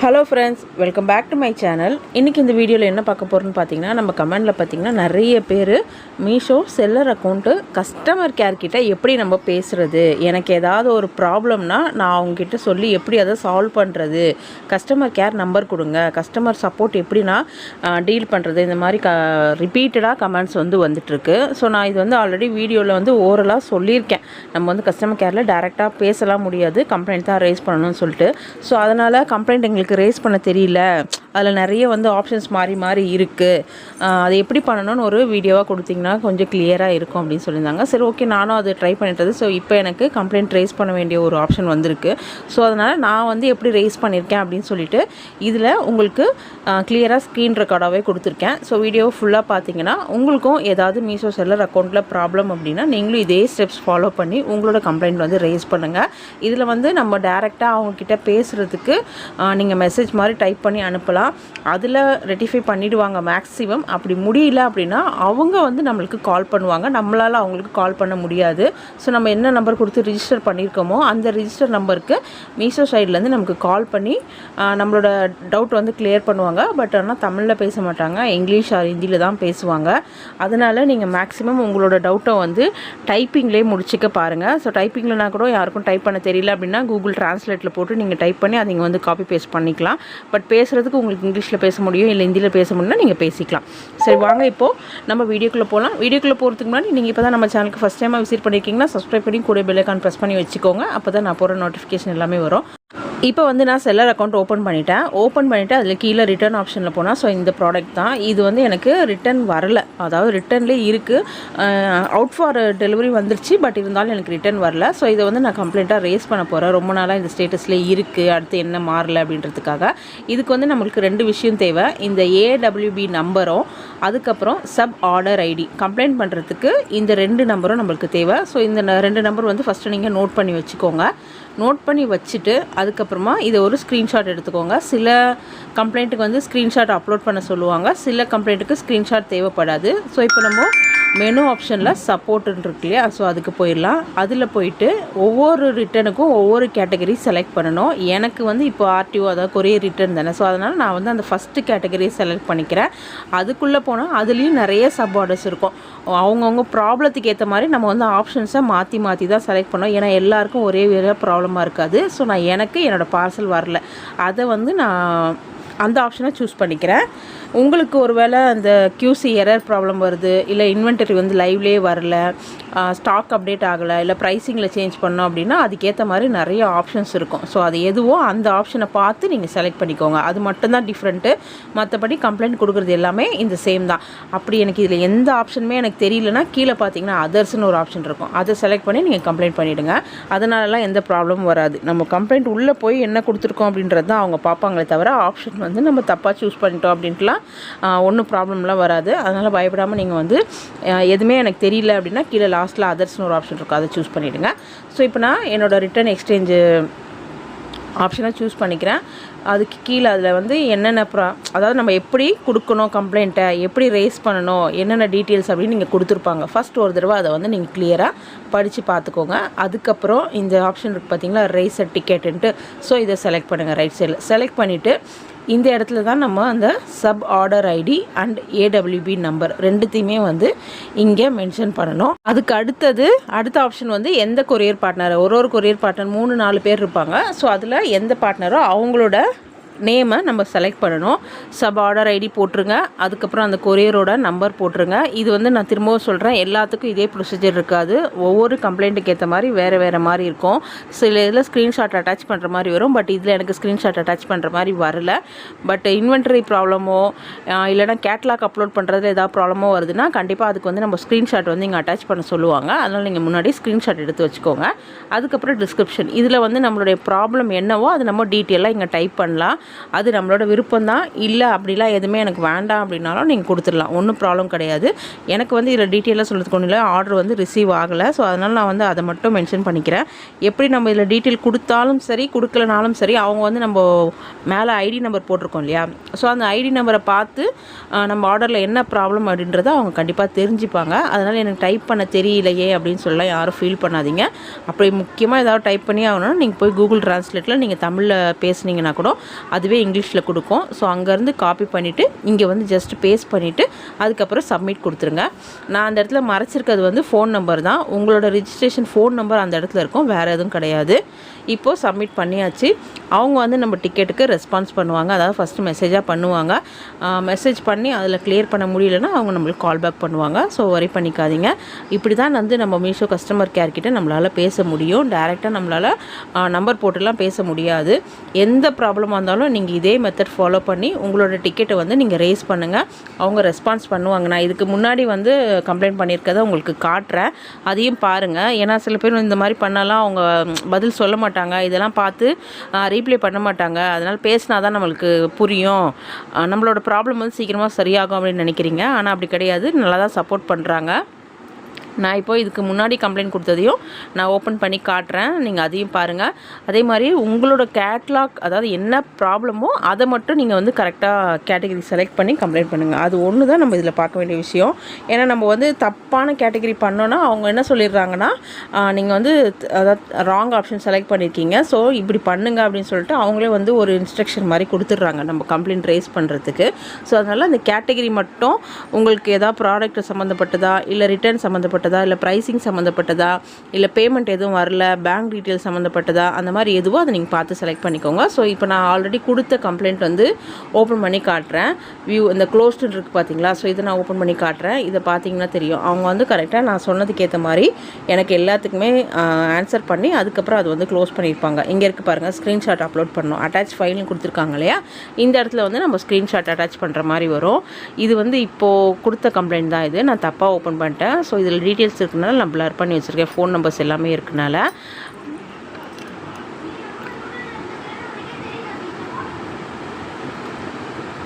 Hello friends, welcome back to my channel. இன்றைக்கி இந்த வீடியோவில் என்ன பார்க்க போகிறோன்னு பார்த்தீங்கன்னா, நம்ம கமெண்டில் பார்த்தீங்கன்னா நிறைய பேர் Meesho seller account customer care கிட்ட எப்படி நம்ம பேசுகிறது, எனக்கு ஏதாவது ஒரு ப்ராப்ளம்னா நான் அவங்கக்கிட்ட சொல்லி எப்படி அதை சால்வ் பண்ணுறது, கஸ்டமர் கேர் நம்பர் கொடுங்க, கஸ்டமர் சப்போர்ட் எப்படி நான் டீல் பண்ணுறது, இந்த மாதிரி ரிப்பீட்டடாக கமெண்ட்ஸ் வந்துட்டுருக்கு. ஸோ நான் இது ஆல்ரெடி வீடியோவில் ஓரலாக சொல்லியிருக்கேன். நம்ம கஸ்டமர் கேரில் டைரெக்டாக பேசலாம் முடியாது, கம்ப்ளைண்ட் தான் ரைஸ் பண்ணணும்னு சொல்லிட்டு. ஸோ அதனால் கம்ப்ளைண்ட் எங்களுக்கு ரேஸ் பண்ண தெரியல, அதில் நிறைய ஆப்ஷன்ஸ் மாறி இருக்குது, அதை எப்படி பண்ணணும்னு ஒரு வீடியோவாக கொடுத்திங்கன்னா கொஞ்சம் கிளியராக இருக்கும் அப்படின்னு சொல்லியிருந்தாங்க. சரி, ஓகே, நானும் அதை ட்ரை பண்ணிட்டது. ஸோ இப்போ எனக்கு கம்ப்ளைண்ட் ரேஸ் பண்ண வேண்டிய ஒரு ஆப்ஷன் வந்திருக்கு. ஸோ அதனால் நான் எப்படி ரேஸ் பண்ணியிருக்கேன் அப்படின்னு சொல்லிட்டு இதில் உங்களுக்கு கிளியராக ஸ்க்ரீன் ரெக்கார்டாகவே கொடுத்துருக்கேன். ஸோ வீடியோவை ஃபுல்லாக பார்த்தீங்கன்னா உங்களுக்கும் ஏதாவது மீஷோ செல்லர் அக்கௌண்ட்டில் ப்ராப்ளம் அப்படின்னா நீங்களும் இதே ஸ்டெப்ஸ் ஃபாலோ பண்ணி உங்களோட கம்ப்ளைண்ட் ரேஸ் பண்ணுங்கள். இதில் நம்ம டேரெக்டாக அவங்கக்கிட்ட பேசுகிறதுக்கு நீங்கள் மெசேஜ் மாதிரி டைப் பண்ணி அனுப்பலாம். அதில் ரெட்டிஃபை பண்ணிவிடுவாங்க மேக்ஸிமம். அப்படி முடியல அப்படின்னா அவங்க நம்மளுக்கு கால் பண்ணுவாங்க. நம்மளால் அவங்களுக்கு கால் பண்ண முடியாது. ஸோ நம்ம என்ன நம்பர் கொடுத்து ரிஜிஸ்டர் பண்ணியிருக்கோமோ அந்த ரிஜிஸ்டர் நம்பருக்கு மீஷோ சைட்லேருந்து நமக்கு கால் பண்ணி நம்மளோட டவுட் கிளியர் பண்ணுவாங்க. பட் ஆனால் தமிழில் பேச மாட்டாங்க, இங்கிலீஷ் ஆர் ஹிந்தியில் தான் பேசுவாங்க. அதனால் நீங்கள் மேக்ஸிமம் உங்களோட டவுட்டை டைப்பிங்லேயே முடிச்சுக்க பாருங்கள். ஸோ டைப்பிங்லனா கூட யாருக்கும் டைப் பண்ண தெரியல அப்படின்னா கூகுள் டிரான்ஸ்லேட்டில் போட்டு நீங்கள் டைப் பண்ணி அதை நீங்கள் காப்பி பேஸ்ட் பண்ணிக்கலாம். பட் பேசுகிறதுக்கு உங்களுக்கு இங்கிலீஷில் பேச முடியும், இல்லை ஹிந்தியில் பேச முடியும்னா நீங்கள் பேசிக்கலாம். சரி, வாங்க இப்போது நம்ம வீடியோக்குள்ளே போகலாம். வீடியோக்குள்ளே போகிறதுக்கு முன்னாடி நீங்கள் இப்போ தான் நம்ம சேனலுக்கு ஃபஸ்ட் டைமாக விசிட் பண்ணியிருக்கீங்கன்னா சப்ஸ்கிரைப் பண்ணி கூட பெல் ஐகான் ப்ரெஸ் பண்ணி வச்சுக்கோங்க. அப்போ தான் நான் போகிற நோட்டிஃபிகேஷன் எல்லாமே வரும். இப்போ நான் செல்லர் அக்கௌண்ட் ஓப்பன் பண்ணிவிட்டு அதில் கீழே ரிட்டர்ன் ஆப்ஷனில் போனால் ஸோ இந்த ப்ராடக்ட் தான் இது எனக்கு ரிட்டர்ன் வரல, அதாவது ரிட்டர்ன்லேயே இருக்குது, அவுட் ஃபார் டெலிவரி வந்துருச்சு, பட் இருந்தாலும் எனக்கு ரிட்டர்ன் வரல. ஸோ இதை நான் கம்ப்ளைண்ட்டாக ரேஸ் பண்ண போகிறேன். ரொம்ப நாளாக இந்த ஸ்டேட்டஸ்லேயே இருக்குது, அடுத்து என்ன மாறல அப்படின்றதுக்காக. இதுக்கு நம்மளுக்கு ரெண்டு விஷயம் தேவை. இந்த ஏடபிள்யூபி நம்பரும் அதுக்கப்புறம் சப் ஆர்டர் ஐடி கம்ப்ளைண்ட் பண்ணுறதுக்கு இந்த ரெண்டு நம்பரும் நம்மளுக்கு தேவை. ஸோ இந்த ரெண்டு நம்பர் ஃபஸ்ட்டு நீங்கள் நோட் பண்ணி வச்சுக்கோங்க. நோட் பண்ணி வச்சுட்டு அதுக்கப்புறமா இதை ஒரு ஸ்க்ரீன்ஷாட் எடுத்துக்கோங்க. சில கம்ப்ளைண்ட்டுக்கு ஸ்க்ரீன்ஷாட் அப்லோட் பண்ண சொல்லுவாங்க, சில கம்ப்ளைண்ட்டுக்கு ஸ்க்ரீன்ஷாட் தேவைப்படாது. ஸோ இப்போ நம்ம மெனு ஆப்ஷனில் சப்போர்ட்டுன்னு இருக்கு இல்லையா, ஸோ அதுக்கு போயிடலாம். அதில் போயிட்டு ஒவ்வொரு ரிட்டனுக்கும் ஒவ்வொரு கேட்டகரி செலக்ட் பண்ணணும். எனக்கு இப்போ ஆர்டிஓ, அதாவது கொரியர் ரிட்டர்ன் தானே, ஸோ அதனால் நான் அந்த ஃபஸ்ட்டு கேட்டகரியை செலக்ட் பண்ணிக்கிறேன். அதுக்குள்ளே போனால் அதுலேயும் நிறைய சப் ஆர்டர்ஸ் இருக்கும். அவங்கவுங்க ப்ராப்ளத்துக்கு ஏற்ற மாதிரி நம்ம ஆப்ஷன்ஸை மாற்றி தான் செலக்ட் பண்ணோம். ஏன்னா எல்லாருக்கும் ஒரே வேறு ப்ராப்ளமாக இருக்காது. ஸோ நான் என்னோடய பார்சல் வரல, அதை நான் அந்த ஆப்ஷனை சூஸ் பண்ணிக்கிறேன். உங்களுக்கு ஒரு வேளை அந்த QC எரர் ப்ராப்ளம் வருது, இல்லை இன்வென்டரி லைவ்லேயே வரல, ஸ்டாக் அப்டேட் ஆகலை, இல்லை ப்ரைஸிங்கில் சேஞ்ச் பண்ணோம் அப்படின்னா அதுக்கேற்ற மாதிரி நிறைய ஆப்ஷன்ஸ் இருக்கும். ஸோ அது எதுவோ அந்த ஆப்ஷனை பார்த்து நீங்கள் செலக்ட் பண்ணிக்கோங்க. அது மட்டும்தான் டிஃப்ரெண்ட்டு. மற்றபடி கம்ப்ளைண்ட் கொடுக்குறது எல்லாமே இந்த சேம் தான். அப்படி எனக்கு இதில் எந்த ஆப்ஷனுமே எனக்கு தெரியலனா கீழே பார்த்தீங்கன்னா அதர்ஸ்னு ஒரு ஆப்ஷன் இருக்கும், அதை செலக்ட் பண்ணி நீங்கள் கம்ப்ளைண்ட் பண்ணிவிடுங்க. அதனாலலாம் எந்த ப்ராப்ளமும் வராது. நம்ம கம்ப்ளைண்ட் உள்ளே போய் என்ன கொடுத்துருக்கோம் அப்படின்றது தான் அவங்க பார்ப்பாங்களே தவிர ஆப்ஷன் நம்ம தப்பாக சூஸ் பண்ணிட்டோம் அப்படின்ட்டுலாம் ஒன்றும் ப்ராப்ளம்லாம் வராது. அதனால் பயப்படாமல் நீங்கள் எதுவுமே எனக்கு தெரியல அப்படின்னா கீழே லாஸ்ட்டில் அதர்ஸ்னு ஒரு ஆப்ஷன் இருக்கும், அதை சூஸ் பண்ணிவிடுங்க. ஸோ இப்போ நான் என்னோடய ரிட்டர்ன் எக்ஸ்சேஞ்சு ஆப்ஷனை சூஸ் பண்ணிக்கிறேன். அதுக்கு கீழே அதில் என்னென்ன அதாவது நம்ம எப்படி கொடுக்கணும், கம்ப்ளைண்ட்டை எப்படி ரேஸ் பண்ணணும், என்னென்ன டீட்டெயில்ஸ் அப்படின்னு நீங்கள் கொடுத்துருப்பாங்க. ஃபஸ்ட் ஒரு தடவை அதை நீங்கள் கிளியராக படித்து பார்த்துக்கோங்க. அதுக்கப்புறம் இந்த ஆப்ஷன் இருக்குது பார்த்தீங்களா, ரேஸ் டிக்கெட்டுன்ட்டு. ஸோ இதை செலக்ட் பண்ணுங்கள். ரைட் சைடில் செலக்ட் பண்ணிவிட்டு இந்த இடத்துல தான் நம்ம அந்த sub order ID and AWB number ரெண்டுத்தையுமே இங்கே மென்ஷன் பண்ணணும். அதுக்கு அடுத்த ஆப்ஷன் எந்த கொரியர் பார்ட்னர், ஒரு கொரியர் பார்ட்னர் 3-4 பேர் இருப்பாங்க. ஸோ அதில் எந்த பார்ட்னரோ அவங்களோட நேமை நம்ம செலக்ட் பண்ணணும். சப் ஆர்டர் ஐடி போட்டுருங்க, அதுக்கப்புறம் அந்த கொரியரோட நம்பர் போட்டுருங்க. இது நான் திரும்பவும் சொல்கிறேன், எல்லாத்துக்கும் இதே ப்ரொசீஜர் இருக்காது. ஒவ்வொரு கம்ப்ளைண்ட்டுக்கு ஏற்ற மாதிரி வேறு மாதிரி இருக்கும். சில இதில் ஸ்க்ரீன்ஷாட் அட்டாச் பண்ணுற மாதிரி வரும், பட் இதில் எனக்கு ஸ்க்ரீன்ஷாட் அட்டாச் பண்ணுற மாதிரி வரல. பட் இன்வென்டரி ப்ராப்ளமோ இல்லைனா கேட்லாக் அப்லோட் பண்ணுறதுல ஏதாவது ப்ராப்ளமோ வருதுன்னா கண்டிப்பாக அதுக்கு நம்ம ஸ்க்ரீன்ஷாட் இங்கே அட்டாச் பண்ண சொல்லுவாங்க. அதனால் நீங்கள் முன்னாடி ஸ்க்ரீன்ஷாட் எடுத்து வச்சுக்கோங்க. அதுக்கப்புறம் டிஸ்கிரிப்ஷன், இதில் நம்மளுடைய ப்ராப்ளம் என்னவோ அது நம்ம டீட்டெயிலாக இங்கே டைப் பண்ணலாம். அது நம்மளோட விருப்பம் தான். இல்லை அப்படிலாம் எதுவுமே எனக்கு வேண்டாம் அப்படின்னாலும் நீங்கள் கொடுத்துடலாம், ஒன்றும் ப்ராப்ளம் கிடையாது. எனக்கு இதில் டீட்டெயிலாக சொல்கிறதுக்கு ஒன்றும் இல்லை, ஆர்டர் ரிசீவ் ஆகலை. ஸோ அதனால் நான் அதை மட்டும் மென்ஷன் பண்ணிக்கிறேன். எப்படி நம்ம இதில் டீட்டெயில் கொடுத்தாலும் சரி கொடுக்கலனாலும் சரி அவங்க நம்ம மேலே ஐடி நம்பர் போட்டிருக்கோம் இல்லையா, ஸோ அந்த ஐடி நம்பரை பார்த்து நம்ம ஆர்டரில் என்ன ப்ராப்ளம் அப்படின்றத அவங்க கண்டிப்பாக தெரிஞ்சுப்பாங்க. அதனால் எனக்கு டைப் பண்ண தெரியலையே அப்படின்னு சொல்லலாம் யாரும் ஃபீல் பண்ணாதீங்க. அப்படி முக்கியமாக ஏதாவது டைப் பண்ணி ஆகணும்னா நீங்கள் போய் கூகுள் டிரான்ஸ்லேட்டில் நீங்கள் தமிழில் பேசுனீங்கன்னா கூட அதுவே இங்கிலீஷில் கொடுக்கும். ஸோ அங்கேருந்து காப்பி பண்ணிவிட்டு இங்கே வந்து ஜஸ்ட் பேஸ்ட் பண்ணிவிட்டு அதுக்கப்புறம் சப்மிட் கொடுத்துருங்க. நான் அந்த இடத்துல மறைச்சிருக்கிறது வந்து ஃபோன் நம்பர் தான். உங்களோட ரிஜிஸ்ட்ரேஷன் ஃபோன் நம்பர் அந்த இடத்துல இருக்கும், வேறு எதுவும் கிடையாது. இப்போது சப்மிட் பண்ணியாச்சு. அவங்க வந்து நம்ம டிக்கெட்டுக்கு ரெஸ்பான்ஸ் பண்ணுவாங்க. அதாவது ஃபஸ்ட்டு மெசேஜாக பண்ணுவாங்க. மெசேஜ் பண்ணி அதில் கிளியர் பண்ண முடியலன்னா அவங்க நம்மளுக்கு கால் பேக் பண்ணுவாங்க. ஸோ வரி பண்ணிக்காதீங்க. இப்படி தான் வந்து நம்ம மீஷோ கஸ்டமர் கேர் கிட்ட நம்மளால் பேச முடியும். டைரெக்டாக நம்மளால் நம்பர் போட்டுலாம் பேச முடியாது. எந்த ப்ராப்ளமாக இருந்தாலும் நீங்கள் இதே மெத்தட் ஃபாலோ பண்ணி உங்களோட டிக்கெட்டை வந்து நீங்கள் ரேஸ் பண்ணுங்கள். அவங்க ரெஸ்பான்ஸ் பண்ணுவாங்க. நான் இதுக்கு முன்னாடி வந்து கம்ப்ளைண்ட் பண்ணியிருக்கதை உங்களுக்கு காட்டுறேன், அதையும் பாருங்கள். ஏன்னா சில பேர் இந்த மாதிரி பண்ணாலாம் அவங்க பதில் சொல்ல மாட்டாங்க, இதெல்லாம் பார்த்து ரீப்ளே பண்ண மாட்டாங்க. அதனால் பேசினா தான் நம்மளுக்கு புரியும், நம்மளோட ப்ராப்ளம் வந்து சீக்கிரமாக சரியாகும் அப்படின்னு நினைக்கிறீங்க. ஆனால் அப்படி கிடையாது, நல்லா தான் சப்போர்ட் பண்ணுறாங்க. நான் இப்போ இதுக்கு முன்னாடி கம்ப்ளைண்ட் கொடுத்ததையும் நான் ஓப்பன் பண்ணி காட்டுறேன், நீங்கள் அதையும் பாருங்கள். அதே மாதிரி உங்களோட கேட்லாக், அதாவது என்ன ப்ராப்ளமோ அதை மட்டும் நீங்கள் வந்து கரெக்டாக கேட்டகரி செலக்ட் பண்ணி கம்ப்ளைண்ட் பண்ணுங்கள். அது ஒன்று தான் நம்ம இதில் பார்க்க வேண்டிய விஷயம். ஏன்னா நம்ம வந்து தப்பான கேட்டகரி பண்ணோன்னா அவங்க என்ன சொல்லிடுறாங்கன்னா, நீங்கள் வந்து அதாவது ராங் ஆப்ஷன் செலக்ட் பண்ணியிருக்கீங்க, ஸோ இப்படி பண்ணுங்க அப்படின்னு சொல்லிட்டு அவங்களே வந்து ஒரு இன்ஸ்ட்ரக்ஷன் மாதிரி கொடுத்துட்றாங்க நம்ம கம்ப்ளைண்ட் ரைஸ் பண்ணுறதுக்கு. ஸோ அதனால் அந்த கேட்டகரி மட்டும் உங்களுக்கு எதாவது ப்ராடக்ட் சம்மந்தப்பட்டதா, இல்லை ரிட்டர்ன் சம்மந்தப்பட்டதா, இல்லை ப்ரைஸிங் சம்மந்தப்பட்டதா, இல்லை பேமெண்ட் எதுவும் வரல, பேங்க் டீட்டெயில்ஸ் சம்மந்தப்பட்டதா, அந்த மாதிரி எதுவோ அதை நீங்கள் பார்த்து செலக்ட் பண்ணிக்கோங்க. ஸோ இப்போ நான் ஆல்ரெடி கொடுத்த கம்ப்ளைண்ட் வந்து ஓப்பன் பண்ணி காட்டுறேன். வியூ இந்த க்ளோஸ்டுன்னு இருக்குது பார்த்தீங்களா, ஸோ இதை நான் ஓப்பன் பண்ணி காட்டுறேன். இதை பார்த்தீங்கன்னா தெரியும், அவங்க வந்து கரெக்டாக நான் சொன்னதுக்கு ஏற்ற மாதிரி எனக்கு எல்லாத்துக்குமே ஆன்சர் பண்ணி அதுக்கப்புறம் அது வந்து க்ளோஸ் பண்ணியிருப்பாங்க. இங்கே இருக்குது பாருங்கள், ஸ்க்ரீன்ஷாட் அப்லோட் பண்ணணும், அட்டாச் ஃபைல்னு கொடுத்துருக்காங்க இல்லையா, இந்த இடத்துல வந்து நம்ம ஸ்க்ரீன்ஷாட் அட்டாச் பண்ணுற மாதிரி வரும். இது வந்து இப்போது கொடுத்த கம்ப்ளைண்ட் தான். இது நான் தப்பாக ஓப்பன் பண்ணிட்டேன். ஸோ இதில் டீட்டெயில்ஸ் இருக்குனால நான் பிளர் பண்ணி வச்சுருக்கேன், ஃபோன் நம்பர்ஸ் எல்லாமே இருக்குனால.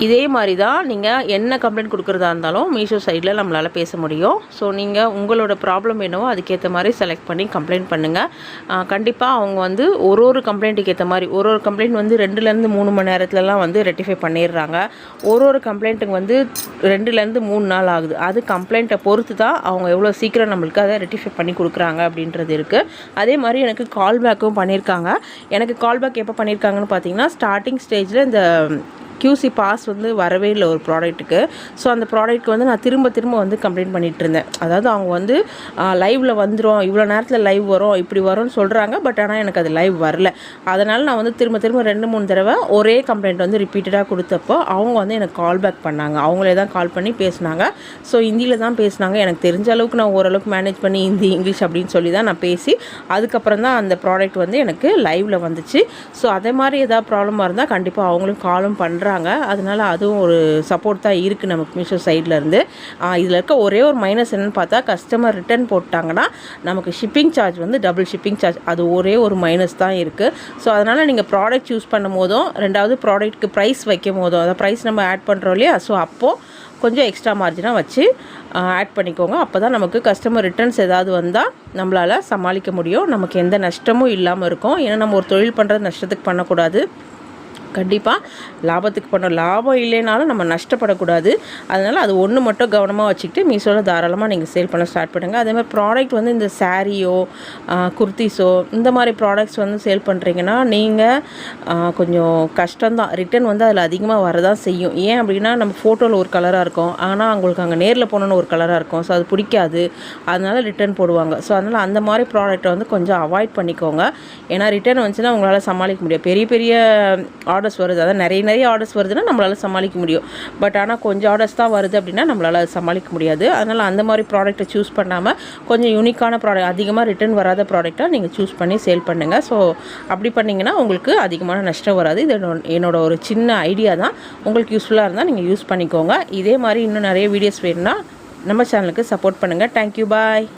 இதே மாதிரி தான் நீங்கள் என்ன கம்ப்ளைண்ட் கொடுக்குறதா இருந்தாலும் மீஷோ சைடில் நம்மளால் பேச முடியும். ஸோ நீங்கள் உங்களோட ப்ராப்ளம் என்னவோ அதுக்கேற்ற மாதிரி செலக்ட் பண்ணி கம்ப்ளைண்ட் பண்ணுங்கள். கண்டிப்பாக அவங்க வந்து ஒரு கம்ப்ளைண்ட்டுக்கு ஏற்ற மாதிரி ஒரு கம்ப்ளைண்ட் வந்து 2லேருந்து 3 மணி நேரத்துலலாம் வந்து ரெக்டிஃபை பண்ணிடுறாங்க. ஒரு கம்ப்ளைண்ட்டுக்கு வந்து 2லேருந்து 3 நாள் ஆகுது. அது கம்ப்ளைண்ட்டை பொறுத்து தான் அவங்க எவ்வளோ சீக்கிரம் நம்மளுக்கு அதை ரெக்டிஃபை பண்ணி கொடுக்குறாங்க அப்படின்றது இருக்குது. அதே மாதிரி எனக்கு கால் பேக்கும் பண்ணியிருக்காங்க. எனக்கு கால் பேக் எப்போ பண்ணியிருக்காங்கன்னு பார்த்தீங்கன்னா, ஸ்டார்டிங் ஸ்டேஜில் இந்த QC பாஸ் வந்து வரவே இல்லை ஒரு ப்ராடக்ட்டுக்கு. ஸோ அந்த ப்ராடக்ட்க்கு வந்து நான் திரும்ப வந்து கம்ப்ளைண்ட் பண்ணிகிட்டு இருந்தேன். அதாவது அவங்க வந்து லைவில் வந்துடும், இவ்வளோ நேரத்தில் லைவ் வரும், இப்படி வரும்னு சொல்கிறாங்க. பட் ஆனால் எனக்கு அது லைவ் வரல. அதனால் நான் வந்து திரும்ப 2-3 தடவை ஒரே கம்ப்ளைண்ட் வந்து ரிப்பீட்டடாக கொடுத்தப்போ அவங்க வந்து எனக்கு கால் பேக் பண்ணாங்க. அவங்களே தான் கால் பண்ணி பேசினாங்க. ஸோ ஹிந்தியில் தான் பேசினாங்க. எனக்கு தெரிஞ்ச அளவுக்கு நான் ஓரளவுக்கு மேனேஜ் பண்ணி ஹிந்தி இங்கிலீஷ் அப்படின்னு சொல்லி தான் நான் பேசி அதுக்கப்புறம் தான் அந்த ப்ராடக்ட் வந்து எனக்கு லைவில் வந்துச்சு. ஸோ அதே மாதிரி ஏதாவது ப்ராப்ளமாக இருந்தால் கண்டிப்பாக அவங்களும் காலும் பண்ணுறாங்க. அதனால் அதுவும் ஒரு சப்போர்ட் தான் இருக்குது நமக்கு மீஷோ சைட்லேருந்து. இதில் இருக்க ஒரே ஒரு மைனஸ் என்னென்னு பார்த்தா, கஸ்டமர் ரிட்டர்ன் போட்டாங்கன்னா நமக்கு ஷிப்பிங் சார்ஜ் வந்து டபுள் ஷிப்பிங் சார்ஜ், அது ஒரே ஒரு மைனஸ் தான் இருக்குது. ஸோ அதனால் நீங்கள் ப்ராடக்ட் சூஸ் பண்ணும் போதும், ரெண்டாவது ப்ராடக்ட்டுக்கு ப்ரைஸ் வைக்கும் போதும், அதை ப்ரைஸ் நம்ம ஆட் பண்ணுறோம் இல்லையா, ஸோ அப்போது கொஞ்சம் எக்ஸ்ட்ரா மார்ஜினாக வச்சு ஆட் பண்ணிக்கோங்க. அப்போ தான் நமக்கு கஸ்டமர் ரிட்டர்ன்ஸ் ஏதாவது வந்தால் நம்மளால் சமாளிக்க முடியும், நமக்கு எந்த நஷ்டமும் இல்லாமல் இருக்கும். ஏன்னா நம்ம ஒரு தொழில் பண்ணுறது நஷ்டத்துக்கு பண்ணக்கூடாது, கண்டிப்பாக லாபத்துக்கு பண்ணோம். லாபம் இல்லைனாலும் நம்ம நஷ்டப்படக்கூடாது. அதனால் அது ஒன்று மட்டும் கவனமாக வச்சுக்கிட்டு மீஷோவில் தாராளமாக நீங்கள் சேல் பண்ண ஸ்டார்ட் பண்ணுங்கள். அதே மாதிரி ப்ராடக்ட் வந்து இந்த சாரியோ குர்த்திஸோ இந்த மாதிரி ப்ராடக்ட்ஸ் வந்து சேல் பண்ணுறீங்கன்னா நீங்கள் கொஞ்சம் கஷ்டம்தான். ரிட்டன் வந்து அதில் அதிகமாக வரதான் செய்யும். ஏன் அப்படின்னா, நம்ம ஃபோட்டோவில் ஒரு கலராக இருக்கும், ஆனால் அவங்களுக்கு அங்கே நேரில் போனோன்னு ஒரு கலராக இருக்கும். ஸோ அது பிடிக்காது, அதனால் ரிட்டன் போடுவாங்க. ஸோ அதனால் அந்த மாதிரி ப்ராடக்ட்டை வந்து கொஞ்சம் அவாய்ட் பண்ணிக்கோங்க. ஏன்னா ரிட்டன் வந்துச்சுன்னா உங்களால் சமாளிக்க முடியும். பெரிய பெரிய ஆர்டர்ஸ் வருது, அதாவது நிறைய ஆர்டர்ஸ் வருதுன்னா நம்மளால் சமாளிக்க முடியும். பட் ஆனால் கொஞ்சம் ஆர்டர்ஸ் தான் வருது அப்படின்னா நம்மளால் அது சமாளிக்க முடியாது. அதனால் அந்த மாதிரி ப்ராடக்ட்டை சூஸ் பண்ணாமல் கொஞ்சம் யூனிக்கான ப்ராடக்ட், அதிகமாக ரிட்டன் வராத ப்ராடக்டாக நீங்கள் சூஸ் பண்ணி சேல் பண்ணுங்கள். ஸோ அப்படி பண்ணிங்கன்னா உங்களுக்கு அதிகமான நஷ்டம் வராது. இது என்னோட ஒரு சின்ன ஐடியா தான். உங்களுக்கு யூஸ்ஃபுல்லாக இருந்தால் நீங்கள் யூஸ் பண்ணிக்கோங்க. இதே மாதிரி இன்னும் நிறைய வீடியோஸ் வேணும்னா நம்ம சேனலுக்கு சப்போர்ட் பண்ணுங்கள். தேங்க்யூ, பாய்.